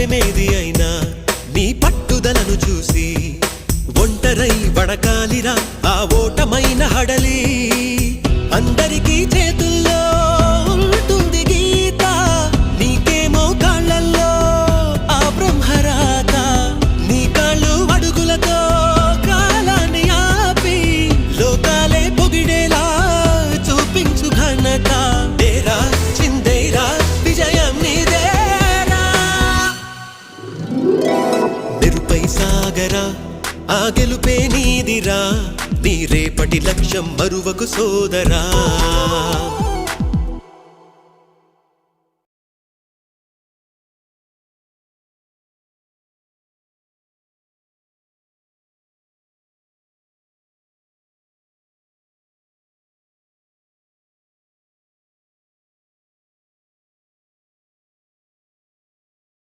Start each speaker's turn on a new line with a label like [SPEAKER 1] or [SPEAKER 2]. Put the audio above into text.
[SPEAKER 1] విజయమేది అయినా నీ పట్టుదలను చూసి ఒంటరై వడకాలిరా ఆ ఓటమైన హడలి అందరికీ చేతుల్లో ఉంటుంది గీత నీకేమో కాళ్ళల్లో ఆ బ్రహ్మరాత నీ కాళ్ళు అడుగులతో కాలాన్ని ఆపి లోకాలే పొగిడేలా చూపించు ఘనత తేరా చిందేరా విజయం నీదేరా నిరుపై సాగరా ఆ గెలుపే నీదిరా నీ రేపటి లక్ష్యం మరువకు సోదరా